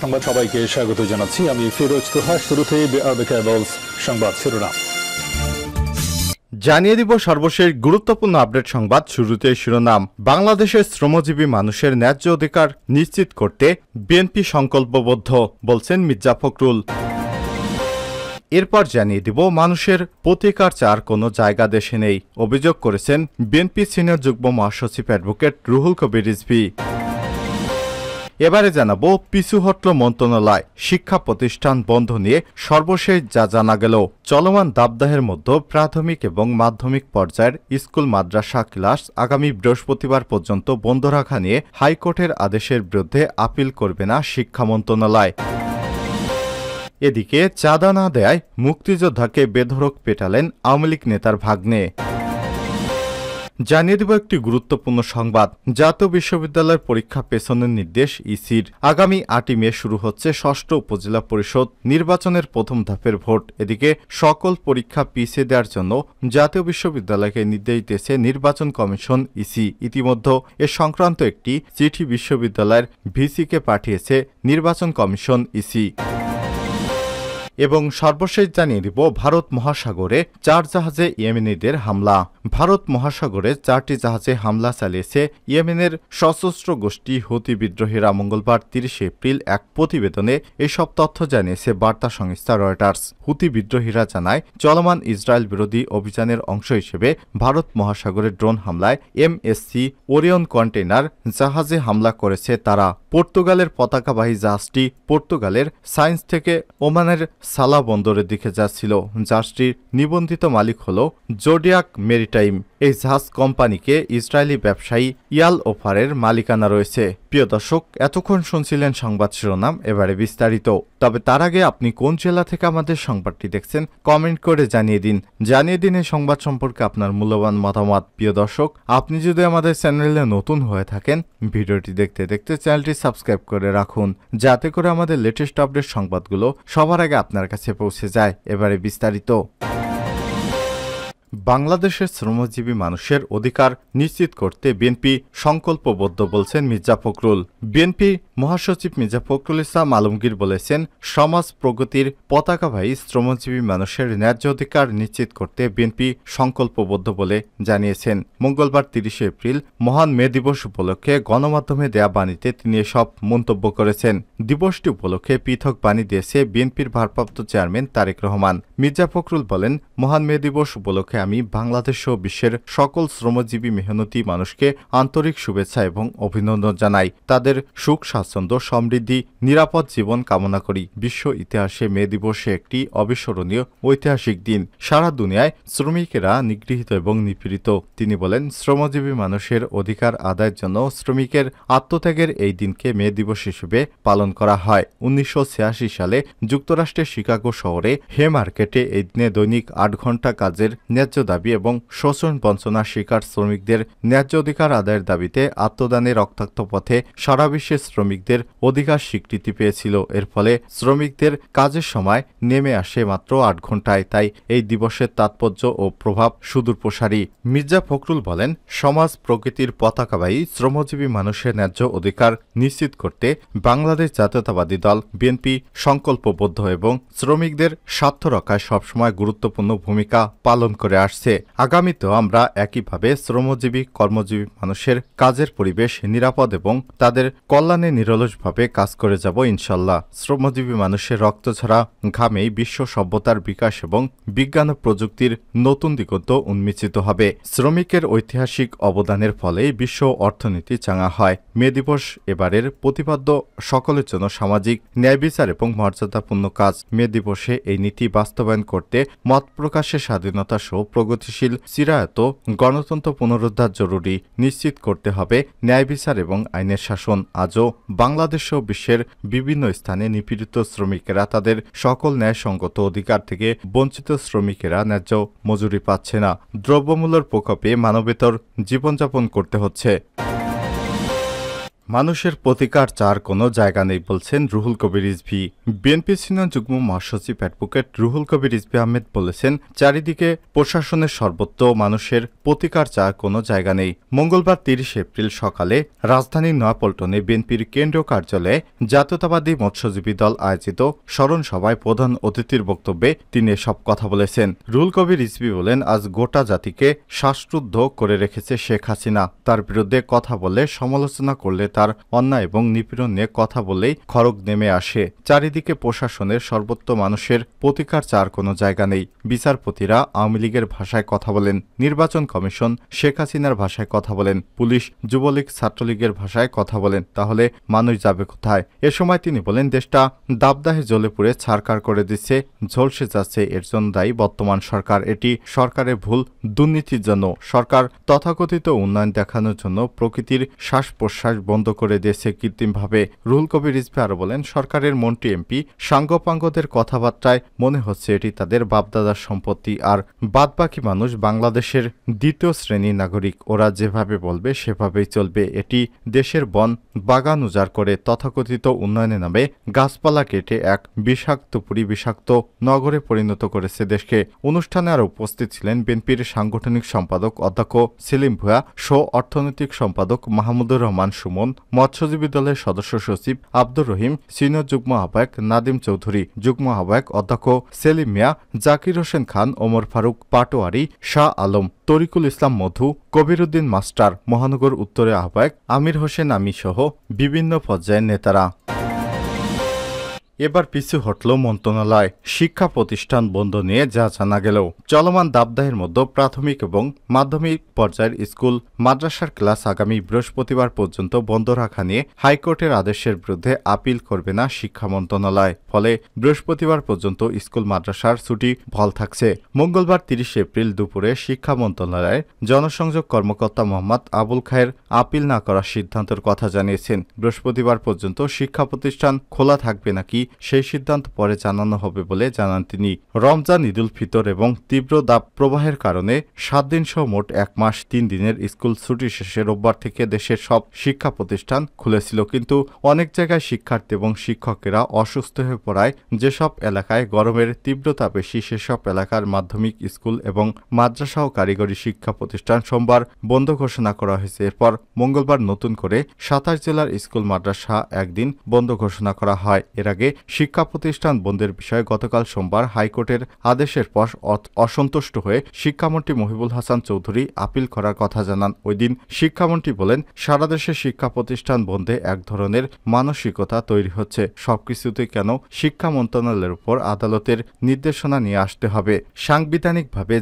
সংবাদ সবাইকে স্বাগত জানাচ্ছি। আমি ফিরোজ তোহা। শুরুতে সংবাদ শিরোনাম জানিয়ে দিব সর্বশেষ গুরুত্বপূর্ণ আপডেট সংবাদ। শুরুতে শিরোনাম। বাংলাদেশের শ্রমজীবী মানুষের ন্যায্য অধিকার নিশ্চিত করতে বিএনপি সংকল্পবদ্ধ, বলছেন মির্জা ফখরুল। এরপর জানিয়ে দিব মানুষের প্রতিকার চার কোনো জায়গা দেশে নেই, অভিযোগ করেছেন বিএনপি সিনিয়র যুগ্ম মহাসচিব অ্যাডভোকেট রুহুল কবির রিজভী। এবারে জানাবো পিছু হটল মন্ত্রণালয়, শিক্ষা প্রতিষ্ঠান বন্ধ নিয়ে সর্বশেষ যা জানা গেল। চলমান দাবদাহের মধ্যে প্রাথমিক এবং মাধ্যমিক পর্যায়ের স্কুল মাদ্রাসা ক্লাস আগামী বৃহস্পতিবার পর্যন্ত বন্ধ রাখা নিয়ে হাইকোর্টের আদেশের বিরুদ্ধে আপিল করবে না শিক্ষা মন্ত্রণালয়। এদিকে চাঁদা না দেয়ায় মুক্তিযোদ্ধাকে বেধড়ক পেটালেন আওয়ামী লীগ নেতার ভাগ্নে। জানিয়ে দেব একটি গুরুত্বপূর্ণ সংবাদ। জাতীয় বিশ্ববিদ্যালয়ের পরীক্ষা পেছনের নির্দেশ ইসির। আগামী ৮ই মে শুরু হচ্ছে ষষ্ঠ উপজেলা পরিষদ নির্বাচনের প্রথম ধাপের ভোট। এদিকে সকল পরীক্ষা পিছিয়ে দেওয়ার জন্য জাতীয় বিশ্ববিদ্যালয়কে নির্দেশ দিয়েছে নির্বাচন কমিশন ইসি। ইতিমধ্যে এ সংক্রান্ত একটি চিঠি বিশ্ববিদ্যালয়ের ভিসিকে পাঠিয়েছে নির্বাচন কমিশন ইসি। এবং সর্বশেষ জানিয়ে দিব ভারত মহাসাগরে 4 জাহাজে ইয়েমেনিদের হামলা। ভারত মহাসাগরে 4টি জাহাজে হামলা চালিয়েছে ইয়েমেনের সশস্ত্র গোষ্ঠী হুতি বিদ্রোহীরা মঙ্গলবার 30 এপ্রিল এক প্রতিবেদনে এসব তথ্য জানিয়েছে বার্তা সংস্থা রয়টার্স। হুতি বিদ্রোহীরা জানায় চলমান ইসরায়েল বিরোধী অভিযানের অংশ হিসেবে ভারত মহাসাগরে ড্রোন হামলায় এমএসসি ওরিয়ন কন্টেইনার জাহাজে হামলা করেছে তারা। পর্তুগালের পতাকাবাহী জাহাজটি পর্তুগালের সায়েন্স থেকে ওমানের সালা বন্দরের দিকে যাচ্ছিল। জাহাজটির নিবন্ধিত মালিক হল জোডিয়াক মেরিটাইম। এই জাহাজ কোম্পানিকে ইসরায়েলি ব্যবসায়ী ইয়াল ওফারের মালিকানা রয়েছে। প্রিয় দর্শক, এতক্ষণ শুনছিলেন সংবাদ শিরোনাম, এবারে বিস্তারিত। তবে তার আগে আপনি কোন জেলা থেকে আমাদের সংবাদটি দেখছেন কমেন্ট করে জানিয়ে দিন এই সংবাদ সম্পর্কে আপনার মূল্যবান মতামত। প্রিয় দর্শক, আপনি যদি আমাদের চ্যানেলে নতুন হয়ে থাকেন ভিডিওটি দেখতে দেখতে চ্যানেলটি সাবস্ক্রাইব করে রাখুন, যাতে করে আমাদের লেটেস্ট আপডেট সংবাদগুলো সবার আগে আপনার কাছে পৌঁছে যায়। এবারে বিস্তারিত। বাংলাদেশের শ্রমজীবী মানুষের অধিকার নিশ্চিত করতে বিএনপি সংকল্পবদ্ধ, বলছেন মির্জা ফখরুল। বিএনপি মহাসচিব মির্জা ফখরুল ইসলাম আলমগীর বলেছেন, সমাজ প্রগতির পতাকাবাহী শ্রমজীবী মানুষের ন্যায্য অধিকার নিশ্চিত করতে বিএনপি সংকল্পবদ্ধ বলে জানিয়েছেন। মঙ্গলবার 30 এপ্রিল মহান মে দিবস উপলক্ষে গণমাধ্যমে দেয়া বাণীতে তিনি এসব মন্তব্য করেছেন। দিবসটি উপলক্ষে পৃথক বাণী দিয়েছে বিএনপির ভারপ্রাপ্ত চেয়ারম্যান তারেক রহমান। মির্জা ফখরুল বলেন, মহান মে দিবস উপলক্ষে আমি বাংলাদেশ ও বিশ্বের সকল শ্রমজীবী মেহনতি মানুষকে আন্তরিক শুভেচ্ছা এবং অভিনন্দন জানাই। তাদের সুখ স্বাচ্ছন্দ্য সমৃদ্ধি নিরাপদ জীবন কামনা করি। বিশ্ব ইতিহাসে মে দিবসে একটি অবিস্মরণীয় ঐতিহাসিক দিন। সারা দুনিয়ায় শ্রমিকেরা নিগৃহীত এবং নিপীড়িত। তিনি বলেন, শ্রমজীবী মানুষের অধিকার আদায়ের জন্য শ্রমিকের আত্মত্যাগের এই দিনকে মে দিবস হিসেবে পালন করা হয়। 1986 সালে যুক্তরাষ্ট্রের শিকাগো শহরে হে মার্কেটে এই দিনে দৈনিক 8 ঘণ্টা কাজের ন্যায্য দাবি এবং শোষণ বঞ্চনার শিকার শ্রমিকদের ন্যায্য অধিকার আদায়ের দাবিতে আত্মদানের রক্তাক্ত পথে সারা বিশ্বে শ্রমিকদের অধিকার স্বীকৃতি পেয়েছিল। এর ফলে শ্রমিকদের কাজের সময় নেমে আসে মাত্র 8 ঘণ্টায়। তাই এই দিবসের তাৎপর্য ও প্রভাব সুদূরপ্রসারী। মির্জা ফখরুল বলেন, সমাজ প্রকৃতির পতাকাবাহী শ্রমজীবী মানুষের ন্যায্য অধিকার নিশ্চিত করতে বাংলাদেশ জাতীয়তাবাদী দল বিএনপি সংকল্পবদ্ধ এবং শ্রমিকদের স্বার্থ রক্ষায় সবসময় গুরুত্বপূর্ণ ভূমিকা পালন করে আসছে। আগামীতেও আমরা একইভাবে শ্রমজীবী কর্মজীবী মানুষের কাজের পরিবেশ নিরাপদ এবং তাদের কল্যাণে নিরলসভাবে কাজ করে যাব ইনশাল্লাহ। শ্রমজীবী মানুষের রক্ত ছাড়া ঘামেই বিশ্ব সভ্যতার বিকাশ এবং বিজ্ঞান ও প্রযুক্তির নতুন দিগন্ত উন্মোচিত হবে। শ্রমিকের ঐতিহাসিক অবদানের ফলেই বিশ্ব অর্থনীতি চাঙা হয়। মে দিবস এবারের প্রতিপাদ্য সকলের জন্য সামাজিক ন্যায় বিচার এবং মর্যাদাপূর্ণ কাজ। মে দিবসে এই নীতি বাস্তবায়ন করতে মত প্রকাশের স্বাধীনতা সহ প্রগতিশীল চিরায়ত গণতন্ত্র পুনরুদ্ধার জরুরি। নিশ্চিত করতে হবে ন্যায় বিচার এবং আইনের শাসন। আজও বাংলাদেশ ও বিশ্বের বিভিন্ন স্থানে নিপীড়িত শ্রমিকেরা তাদের সকল ন্যায়সঙ্গত অধিকার থেকে বঞ্চিত। শ্রমিকেরা ন্যায্য মজুরি পাচ্ছে না। দ্রব্যমূল্যের প্রকোপে মানবেতর জীবনযাপন করতে হচ্ছে। মানুষের প্রতিকার চার কোনো জায়গা নেই বলছেন রুহুল কবির রিজভী। বিএনপি সিনিয়র যুগ্ম মহাসচিব অ্যাডভোকেট রুহুল কবির রিজভী আহমেদ বলেছেন, চারিদিকে প্রশাসনের সর্বত্র মানুষের প্রতিকার চার কোনো জায়গা নেই। মঙ্গলবার ৩০ এপ্রিল সকালে রাজধানীর নয়াপল্টনে বিএনপির কেন্দ্রীয় কার্যালয়ে জাতীয়তাবাদী মৎস্যজীবী দল আয়োজিত স্মরণ সভায় প্রধান অতিথির বক্তব্যে তিনি এসব কথা বলেছেন। রুহুল কবির রিজভী বলেন, আজ গোটা জাতিকে শ্বাসরুদ্ধ করে রেখেছে শেখ হাসিনা। তার বিরুদ্ধে কথা বললে, সমালোচনা করলে, তার অন্যায় এবং নিপীড়ন নিয়ে কথা বললেই খড়গ নেমে আসে। চারিদিকে প্রশাসনের সর্বত্র মানুষের প্রতিকার চার কোনো জায়গা নেই। বিচারপতিরা আওয়ামী লীগের ভাষায় কথা বলেন, নির্বাচন কমিশন শেখ হাসিনার ভাষায় কথা বলেন, পুলিশ যুবলীগ ছাত্রলীগের ভাষায় কথা বলেন, তাহলে মানুষ যাবে কোথায়? এ সময় তিনি বলেন, দেশটা দাবদাহে জ্বলে পুড়ে ছারখার করে দিচ্ছে, ঝলসে যাচ্ছে। এর জন্য দায়ী বর্তমান সরকার। এটি সরকারের ভুল, দুর্নীতির জন্য। সরকার তথাকথিত উন্নয়ন দেখানোর জন্য প্রকৃতির শ্বাস প্রশ্বাস বন্ধ করে দিয়েছে কৃত্রিমভাবে। রুহুল কবির রিজভী আরও বলেন, সরকারের মন্ত্রী এমপি সাঙ্গপাঙ্গদের কথাবার্তায় মনে হচ্ছে এটি তাদের বাপদাদার সম্পত্তি, আর বাদবাকি মানুষ বাংলাদেশের দ্বিতীয় শ্রেণীর নাগরিক। ওরা যেভাবে বলবে সেভাবেই চলবে। এটি দেশের বন বাগান উজাড় করে তথাকথিত উন্নয়নের নামে গাছপালা কেটে এক বিষাক্ত বিষাক্ত নগরে পরিণত করেছে দেশকে। অনুষ্ঠানে আরও উপস্থিত ছিলেন বিএনপির সাংগঠনিক সম্পাদক অধ্যক্ষ সেলিম ভূঁইয়া, সহ অর্থনৈতিক সম্পাদক মাহমুদুর রহমান সুমন, মৎস্যজীবী দলের সদস্য সচিব আব্দুর রহিম, সিনিয়র যুগ্ম আহ্বায়ক নাদিম চৌধুরী, যুগ্ম আহ্বায়ক অধ্যক্ষ সেলিম মিয়া, জাকির হোসেন খান, ওমর ফারুক পাটোয়ারি, শাহ আলম, তরিকুল ইসলাম মধু, কবির উদ্দিন মাস্টার, মহানগর উত্তরের আহ্বায়ক আমির হোসেন আমি সহ বিভিন্ন পর্যায়ের নেতারা। এবার পিছু হটল মন্ত্রণালয়। শিক্ষা প্রতিষ্ঠান বন্ধ নিয়ে যা জানা গেল, চলমান দাবদাহের মধ্যে প্রাথমিক এবং মাধ্যমিক পর্যায়ের স্কুল মাদ্রাসার ক্লাস আগামী বৃহস্পতিবার পর্যন্ত বন্ধ রাখা নিয়ে হাইকোর্টের আদেশের বিরুদ্ধে আপিল করবে না শিক্ষা মন্ত্রণালয়। ফলে বৃহস্পতিবার পর্যন্ত স্কুল মাদ্রাসার ছুটি বহাল থাকছে। মঙ্গলবার ৩০ এপ্রিল দুপুরে শিক্ষা মন্ত্রণালয়ের জনসংযোগ কর্মকর্তা মোহাম্মদ আবুল খায়ের আপিল না করার সিদ্ধান্তের কথা জানিয়েছেন। বৃহস্পতিবার পর্যন্ত শিক্ষা প্রতিষ্ঠান খোলা থাকবে নাকি সেই সিদ্ধান্ত পরে জানানো হবে বলে জানান তিনি। রমজান, ঈদুল ফিতর এবং তীব্র দাব প্রবাহের কারণে ৭ দিন সহ মোট ১ মাস ৩ দিনের স্কুল ছুটি শেষে রোববার থেকে দেশের সব শিক্ষা প্রতিষ্ঠান খুলেছিল। কিন্তু অনেক জায়গায় শিক্ষার্থী এবং শিক্ষকেরা অসুস্থ হয়ে পড়ায় যেসব এলাকায় গরমের তীব্রতা বেশি সেসব এলাকার মাধ্যমিক স্কুল এবং মাদ্রাসা ও কারিগরি শিক্ষা প্রতিষ্ঠান সোমবার বন্ধ ঘোষণা করা হয়েছে। এরপর মঙ্গলবার নতুন করে ২৭ জেলার স্কুল মাদ্রাসা একদিন বন্ধ ঘোষণা করা হয়। এর আগে শিক্ষা প্রতিষ্ঠান বন্ধের বিষয়ে গতকাল সোমবার হাইকোর্টের আদেশের পর অসন্তুষ্ট হয়ে শিক্ষামন্ত্রী মহিবুল হাসান চৌধুরী আপিল করার কথা জানান। ওই দিন শিক্ষামন্ত্রী বলেন, সারা দেশে শিক্ষা প্রতিষ্ঠান বন্ধে এক ধরনের মানসিকতা তৈরি হচ্ছে। সবকিছুতে কেন শিক্ষা মন্ত্রণালয়ের উপর আদালতের নির্দেশনা নিয়ে আসতে হবে? সাংবিধানিকভাবে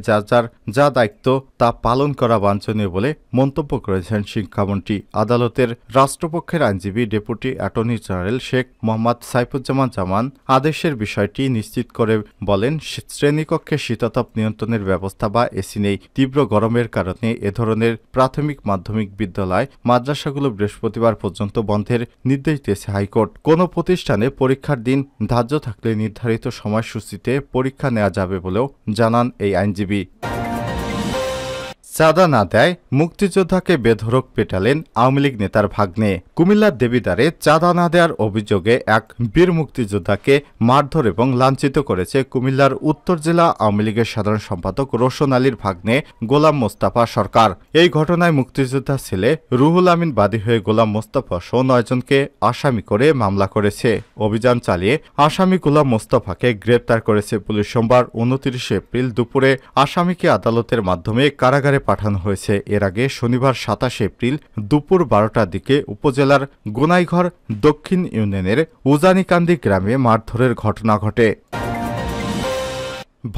যা দায়িত্ব তা পালন করা বাঞ্ছনীয় বলে মন্তব্য করেছেন শিক্ষামন্ত্রী। আদালতের রাষ্ট্রপক্ষের আইনজীবী deputy attorney general Sheikh Mohammad Saifuzzaman Zaman আদেশের বিষয়টি নিশ্চিত করে বলেন, শ্রেণীকক্ষে শীতাতপ নিয়ন্ত্রণের ব্যবস্থা বা এসি নেই। তীব্র গরমের কারণে এ ধরনের প্রাথমিক মাধ্যমিক বিদ্যালয় মাদ্রাসাগুলো বৃহস্পতিবার পর্যন্ত বন্ধের নির্দেশ দিয়েছে হাইকোর্ট। কোনো প্রতিষ্ঠানে পরীক্ষার দিন ধার্য থাকলে নির্ধারিত সময়সূচিতে পরীক্ষা নেওয়া যাবে বলেও জানান এই আইনজীবী। চাঁদা না দেয় মুক্তিযোদ্ধাকে বেধড়ক পেটালেন আওয়ামী লীগ নেতার ভাগ্নে। কুমিল্লার দেবিদ্বারে চাঁদা না দেওয়ার অভিযোগে এক বীর মুক্তিযোদ্ধাকে মারধর এবং লাঞ্ছিত করেছে কুমিল্লার উত্তর জেলা আওয়ামী লীগের সাধারণ সম্পাদক রোশন আলীর ভাগ্নে গোলাম মোস্তফা সরকার। এই ঘটনায় মুক্তিযোদ্ধার ছেলে রুহুল আমিন বাদী হয়ে গোলাম মোস্তফা সহ ৯ জনকে আসামি করে মামলা করেছে। অভিযান চালিয়ে আসামি গোলাম মোস্তফাকে গ্রেপ্তার করেছে পুলিশ। সোমবার ২৯ এপ্রিল দুপুরে আসামিকে আদালতের মাধ্যমে কারাগারে পাঠানো হয়েছে। এর আগে শনিবার ২৭ এপ্রিল দুপুর ১২টার দিকে উপজেলার গোনাইঘর দক্ষিণ ইউনিয়নের উজানিকান্দি গ্রামে মারধরের ঘটনা ঘটে।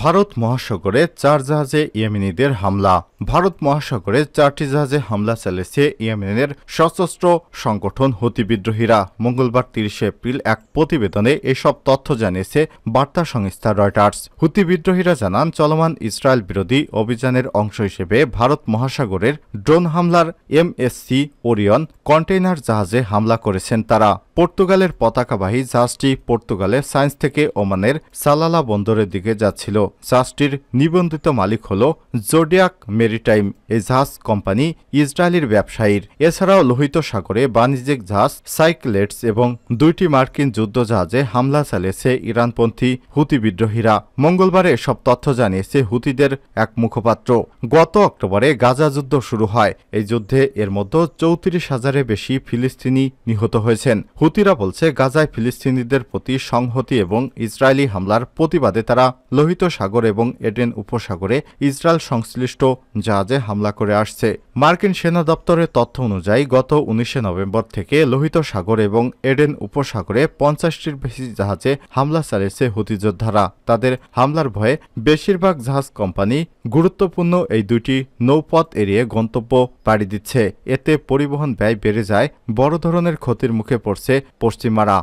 ভারত মহাসাগরে ৪ জাহাজে ইয়েমেনিদের হামলা। ভারত মহাসাগরে ৪টি জাহাজে হামলা চালিয়েছে ইয়েমেনের সশস্ত্র সংগঠন হুতি বিদ্রোহীরা। মঙ্গলবার ৩০ এপ্রিল এক প্রতিবেদনে এসব তথ্য জানিয়েছে বার্তা সংস্থা রয়টার্স। হুতি বিদ্রোহীরা জানান, চলমান ইসরায়েল বিরোধী অভিযানের অংশ হিসেবে ভারত মহাসাগরের ড্রোন হামলার MSC ওরিয়ন কন্টেইনার জাহাজে হামলা করেছেন তারা। পর্তুগালের পতাকাবাহী জাহাজটি পর্তুগালের সায়েন্স থেকে ওমানের সালালা বন্দরের দিকে যাচ্ছিল। জাহাজটির নিবন্ধিত মালিক হল জোডিয়াক মেরিন মেরিটাইম। এই জাহাজ কোম্পানি ইসরায়েলের ব্যবসায়ীর। এছাড়াও লোহিত সাগরে বাণিজ্যিক জাহাজ সাইক্লেটস এবং 2টি মার্কিন যুদ্ধজাহাজে হামলা চালিয়েছে ইরানপন্থী হুতি বিদ্রোহীরা। মঙ্গলবার এসব তথ্য জানিয়েছে হুতিদের এক মুখপাত্র। গত অক্টোবরে গাজা যুদ্ধ শুরু হয়। এই যুদ্ধে এর মধ্যে 34,000-এর বেশি ফিলিস্তিনি নিহত হয়েছেন। হুতিরা বলছে গাজায় ফিলিস্তিনিদের প্রতি সংহতি এবং ইসরায়েলি হামলার প্রতিবাদে তারা লোহিত সাগর এবং এডেন উপসাগরে ইসরায়েল সংশ্লিষ্ট জাহাজে হামলা করে আসছে। মার্কিন সেনা দপ্তরের তথ্য অনুযায়ী গত 19 নভেম্বর থেকে লোহিত সাগর এবং এডেন উপসাগরে 50টির বেশি জাহাজে হামলা চালিয়েছে হুতি যোদ্ধারা। তাদের হামলার ভয়ে বেশিরভাগ জাহাজ কোম্পানি গুরুত্বপূর্ণ এই 2টি নৌপথ এড়িয়ে গন্তব্য পাড়ি দিচ্ছে। এতে পরিবহন ব্যয় বেড়ে যায়, বড় ধরনের ক্ষতির মুখে পড়ছে পশ্চিমারা।